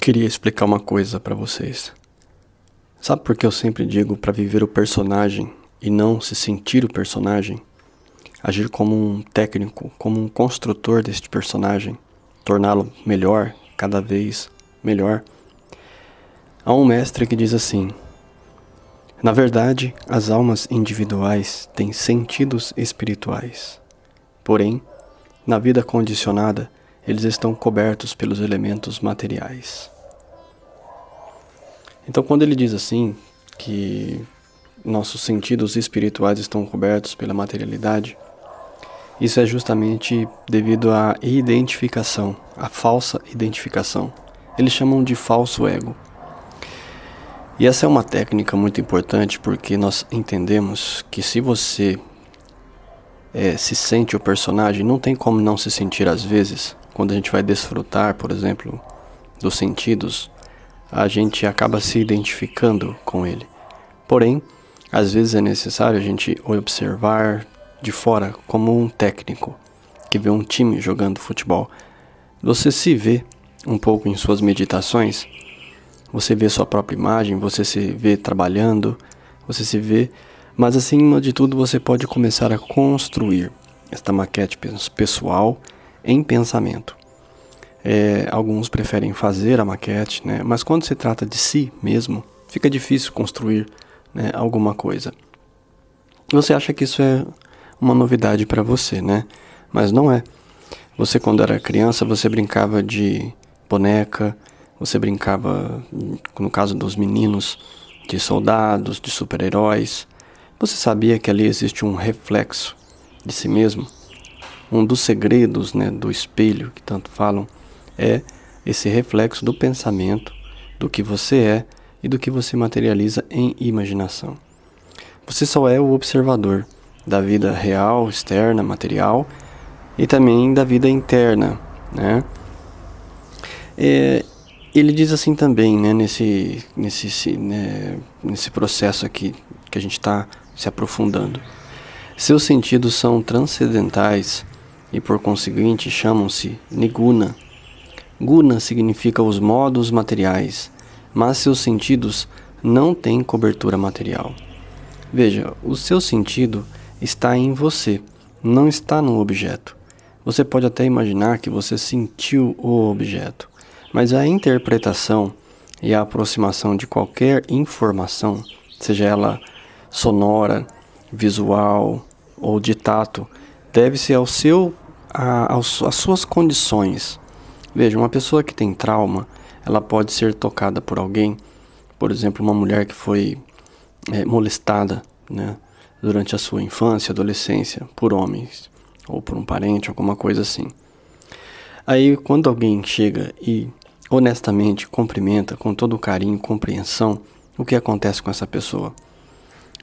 Queria explicar uma coisa pra vocês. Sabe por que eu sempre digo pra viver o personagem e não se sentir o personagem? Agir como um técnico, como um construtor deste personagem, torná-lo melhor, cada vez melhor. Há um mestre que diz assim: na verdade, as almas individuais têm sentidos espirituais. Porém, na vida condicionada, eles estão cobertos pelos elementos materiais. Então, quando ele diz assim, que nossos sentidos espirituais estão cobertos pela materialidade, isso é justamente devido à identificação, à falsa identificação. Eles chamam de falso ego. E essa é uma técnica muito importante porque nós entendemos que se você se sente o personagem, não tem como não se sentir às vezes. Quando a gente vai desfrutar, por exemplo, dos sentidos, a gente acaba se identificando com ele. Porém, às vezes é necessário a gente observar de fora como um técnico que vê um time jogando futebol. Você se vê um pouco em suas meditações, você vê sua própria imagem, você se vê trabalhando, você se vê, mas acima de tudo você pode começar a construir esta maquete pessoal em pensamento. Alguns preferem fazer a maquete, né? Mas quando se trata de si mesmo, fica difícil construir, né, alguma coisa. Você acha que isso é uma novidade para você, né? Mas não é. Você, quando era criança, você brincava de boneca, você brincava, no caso dos meninos, de soldados, de super-heróis. Você sabia que ali existe um reflexo de si mesmo? Um dos segredos, né, do espelho que tanto falam é esse reflexo do pensamento, do que você é e do que você materializa em imaginação. Você só é o observador da vida real, externa, material e também da vida interna, né? Ele diz assim também, né, nesse processo aqui que a gente está se aprofundando. Seus sentidos são transcendentais e por conseguinte chamam-se niguna. Guna significa os modos materiais, mas seus sentidos não têm cobertura material. Veja, o seu sentido está em você, não está no objeto. Você pode até imaginar que você sentiu o objeto, mas a interpretação e a aproximação de qualquer informação, seja ela sonora, visual ou de tato, deve-se às suas condições. Veja, uma pessoa que tem trauma, ela pode ser tocada por alguém, por exemplo, uma mulher que foi molestada, né, durante a sua infância, adolescência, por homens, ou por um parente, alguma coisa assim. Aí, quando alguém chega e honestamente cumprimenta, com todo carinho e compreensão, o que acontece com essa pessoa?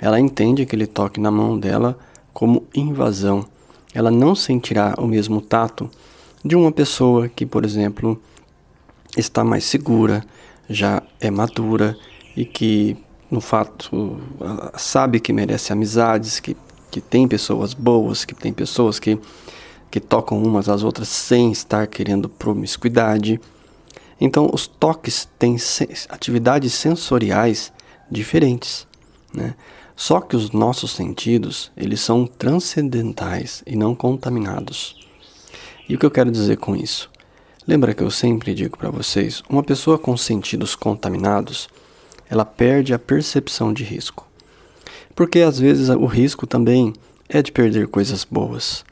Ela entende aquele toque na mão dela como invasão. Ela não sentirá o mesmo tato de uma pessoa que, por exemplo, está mais segura, já é madura e que, no fato, sabe que merece amizades, que tem pessoas boas, que tem pessoas que tocam umas às outras sem estar querendo promiscuidade. Então, os toques têm atividades sensoriais diferentes, né? Só que os nossos sentidos, eles são transcendentais e não contaminados. E o que eu quero dizer com isso? Lembra que eu sempre digo para vocês, uma pessoa com sentidos contaminados, ela perde a percepção de risco. Porque às vezes o risco também é de perder coisas boas,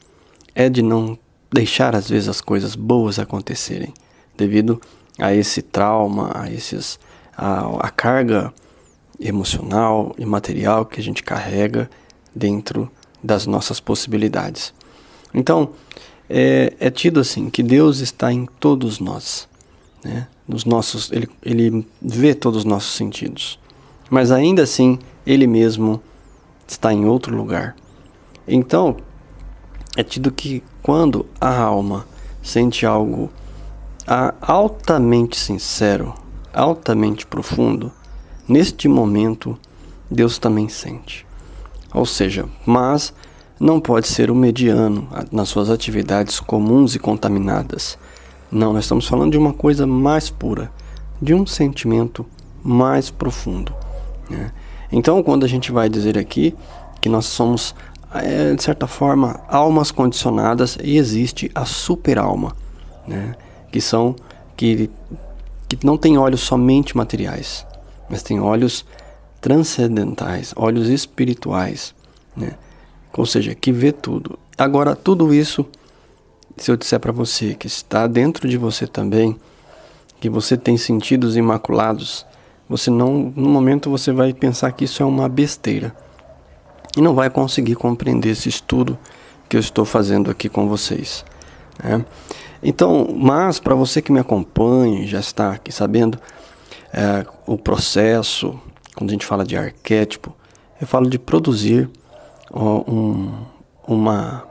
é de não deixar às vezes as coisas boas acontecerem, devido a esse trauma, a carga emocional e material que a gente carrega dentro das nossas possibilidades. Então, é tido assim, que Deus está em todos nós, né? Ele vê todos os nossos sentidos, mas ainda assim, Ele mesmo está em outro lugar. Então, é tido que quando a alma sente algo altamente sincero, altamente profundo, neste momento, Deus também sente. Ou seja, mas não pode ser o mediano nas suas atividades comuns e contaminadas. Não, nós estamos falando de uma coisa mais pura, de um sentimento mais profundo, né? Então, quando a gente vai dizer aqui que nós somos, de certa forma, almas condicionadas, e existe a super-alma, né? Que não tem olhos somente materiais, mas tem olhos transcendentais, olhos espirituais, né? Ou seja, que vê tudo. Agora, tudo isso, se eu disser para você que está dentro de você também, que você tem sentidos imaculados, você não, no momento você vai pensar que isso é uma besteira e não vai conseguir compreender esse estudo que eu estou fazendo aqui com vocês, né? Então, mas para você que me acompanha, já está aqui sabendo o processo, quando a gente fala de arquétipo, eu falo de produzir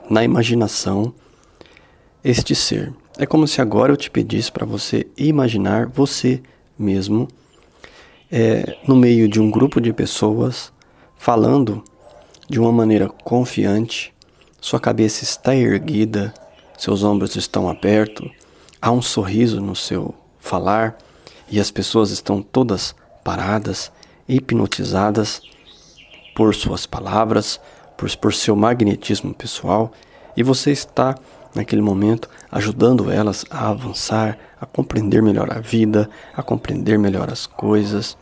na imaginação este ser. É como se agora eu te pedisse para você imaginar você mesmo no meio de um grupo de pessoas, falando de uma maneira confiante, sua cabeça está erguida, seus ombros estão abertos, há um sorriso no seu falar e as pessoas estão todas paradas, hipnotizadas por suas palavras, por seu magnetismo pessoal, e você está naquele momento ajudando elas a avançar, a compreender melhor a vida, a compreender melhor as coisas.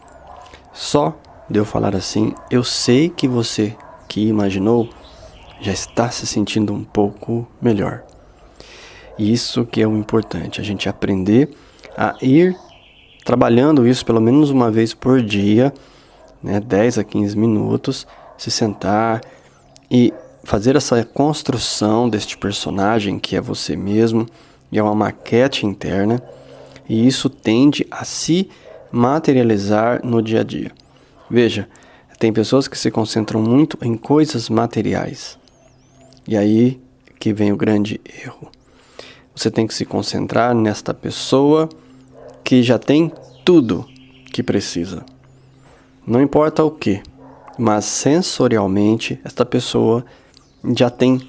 Só de eu falar assim, eu sei que você que imaginou já está se sentindo um pouco melhor. E isso que é o importante, a gente aprender a ir trabalhando isso pelo menos uma vez por dia, né, 10 a 15 minutos, se sentar e fazer essa construção deste personagem que é você mesmo, e é uma maquete interna, e isso tende a se materializar no dia a dia. Veja, tem pessoas que se concentram muito em coisas materiais, e aí que vem o grande erro. Você tem que se concentrar nesta pessoa que já tem tudo que precisa. Não importa o que, mas sensorialmente esta pessoa já tem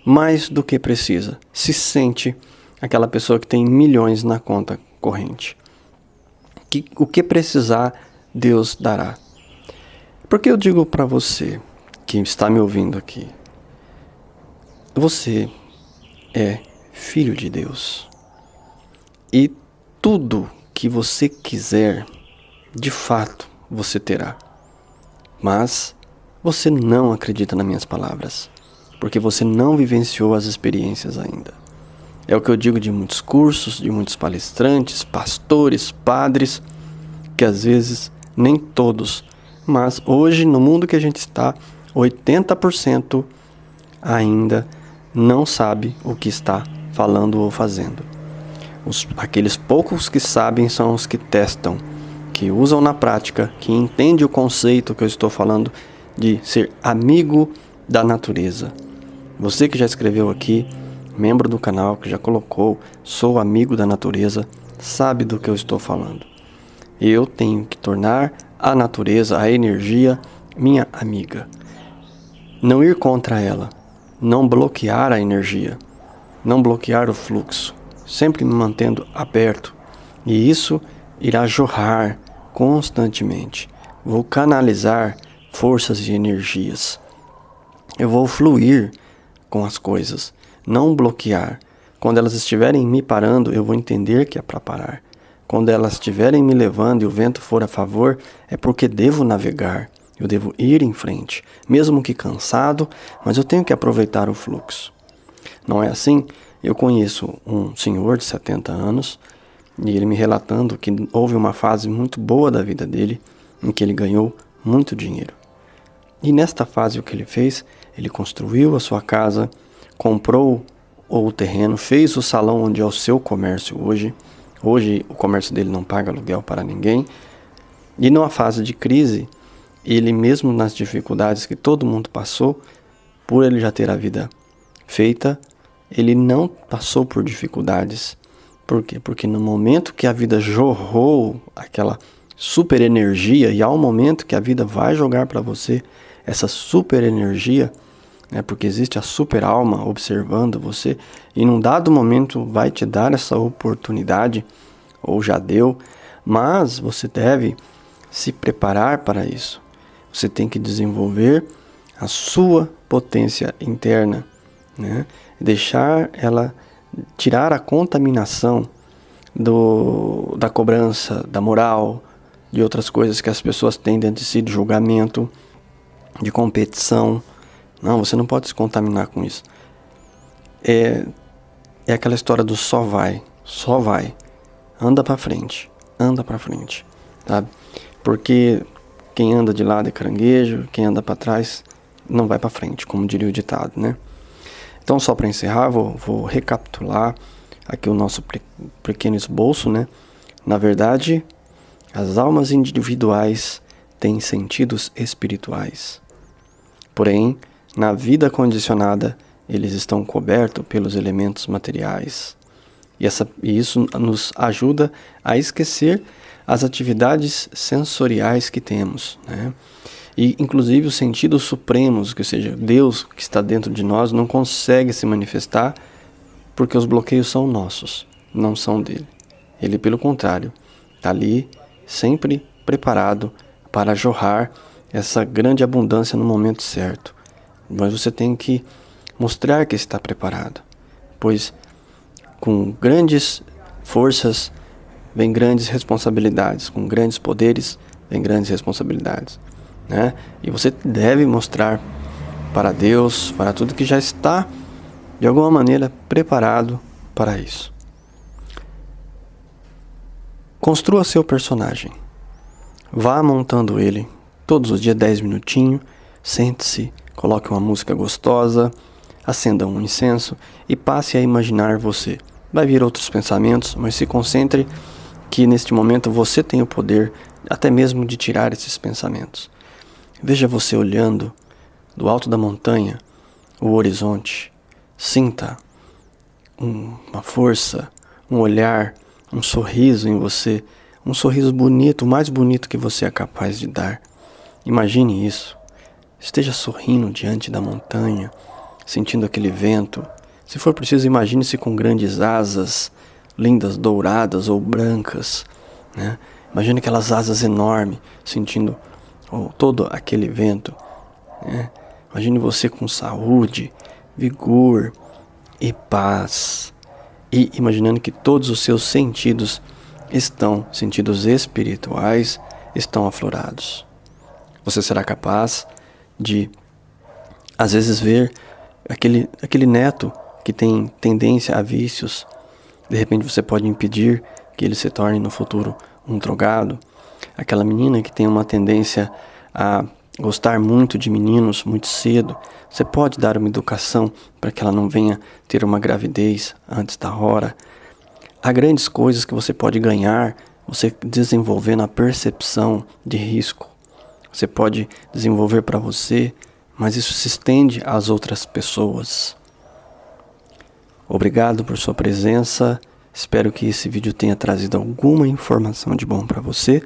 mais do que precisa. Se sente aquela pessoa que tem milhões na conta corrente. O que precisar, Deus dará. Porque eu digo para você que está me ouvindo aqui, você é filho de Deus. E tudo que você quiser, de fato, você terá. Mas você não acredita nas minhas palavras, porque você não vivenciou as experiências ainda. É o que eu digo de muitos cursos, de muitos palestrantes, pastores, padres, que às vezes nem todos, mas hoje no mundo que a gente está, 80% ainda não sabe o que está falando ou fazendo. Aqueles poucos que sabem são os que testam, que usam na prática, que entendem o conceito que eu estou falando de ser amigo da natureza. Você que já escreveu aqui, membro do canal, que já colocou, sou amigo da natureza, sabe do que eu estou falando. Eu tenho que tornar a natureza, a energia, minha amiga. Não ir contra ela, não bloquear a energia, não bloquear o fluxo, sempre me mantendo aberto. E isso irá jorrar constantemente. Vou canalizar forças e energias. Eu vou fluir com as coisas, não bloquear. Quando elas estiverem me parando, eu vou entender que é para parar. Quando elas estiverem me levando e o vento for a favor, é porque devo navegar. Eu devo ir em frente, mesmo que cansado, mas eu tenho que aproveitar o fluxo. Não é assim? Eu conheço um senhor de 70 anos e ele me relatando que houve uma fase muito boa da vida dele em que ele ganhou muito dinheiro. E nesta fase o que ele fez? Ele construiu a sua casa, comprou o terreno, fez o salão onde é o seu comércio hoje. Hoje o comércio dele não paga aluguel para ninguém. E numa fase de crise, ele mesmo nas dificuldades que todo mundo passou, por ele já ter a vida feita, ele não passou por dificuldades. Por quê? Porque no momento que a vida jorrou aquela super energia, e há um momento que a vida vai jogar para você essa super energia, né, porque existe a super alma observando você, e num dado momento vai te dar essa oportunidade, ou já deu, Mas você deve se preparar para isso. Você tem que desenvolver a sua potência interna, né? Deixar ela tirar a contaminação da cobrança, da moral, de outras coisas que as pessoas têm dentro de si, de julgamento, de competição. Não, você não pode se contaminar com isso. É aquela história do só vai. Anda pra frente, sabe? Porque quem anda de lado é caranguejo, quem anda pra trás não vai pra frente, como diria o ditado, né? Então, só para encerrar, vou recapitular aqui o nosso pequeno esboço, né? Na verdade, as almas individuais têm sentidos espirituais. Porém, na vida condicionada, eles estão cobertos pelos elementos materiais. E isso nos ajuda a esquecer as atividades sensoriais que temos, né? E, inclusive, os sentidos supremos, que seja, Deus que está dentro de nós, não consegue se manifestar porque os bloqueios são nossos, não são dele. Ele, pelo contrário, está ali sempre preparado para jorrar essa grande abundância no momento certo. Mas você tem que mostrar que está preparado, pois com grandes forças vem grandes responsabilidades, com grandes poderes vem grandes responsabilidades, né? E você deve mostrar para Deus, para tudo que já está de alguma maneira preparado para isso. Construa seu personagem. Vá montando ele todos os dias 10 minutinhos, sente-se, coloque uma música gostosa, acenda um incenso e passe a imaginar você. Vai vir outros pensamentos, mas se concentre que neste momento você tem o poder até mesmo de tirar esses pensamentos. Veja você olhando do alto da montanha o horizonte. Sinta uma força, um olhar, um sorriso em você, um sorriso bonito, o mais bonito que você é capaz de dar. Imagine isso. Esteja sorrindo diante da montanha, sentindo aquele vento. Se for preciso, imagine-se com grandes asas, lindas, douradas ou brancas, né? Imagine aquelas asas enormes, sentindo todo aquele vento, né? Imagine você com saúde, vigor e paz. E imaginando que todos os seus sentidos espirituais, estão aflorados. Você será capaz de, às vezes, ver aquele neto que tem tendência a vícios. De repente você pode impedir que ele se torne no futuro um drogado. Aquela menina que tem uma tendência a gostar muito de meninos muito cedo. Você pode dar uma educação para que ela não venha ter uma gravidez antes da hora. Há grandes coisas que você pode ganhar você desenvolvendo a percepção de risco. Você pode desenvolver para você, mas isso se estende às outras pessoas. Obrigado por sua presença. Espero que esse vídeo tenha trazido alguma informação de bom para você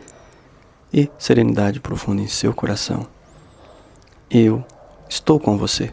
e serenidade profunda em seu coração. Eu estou com você.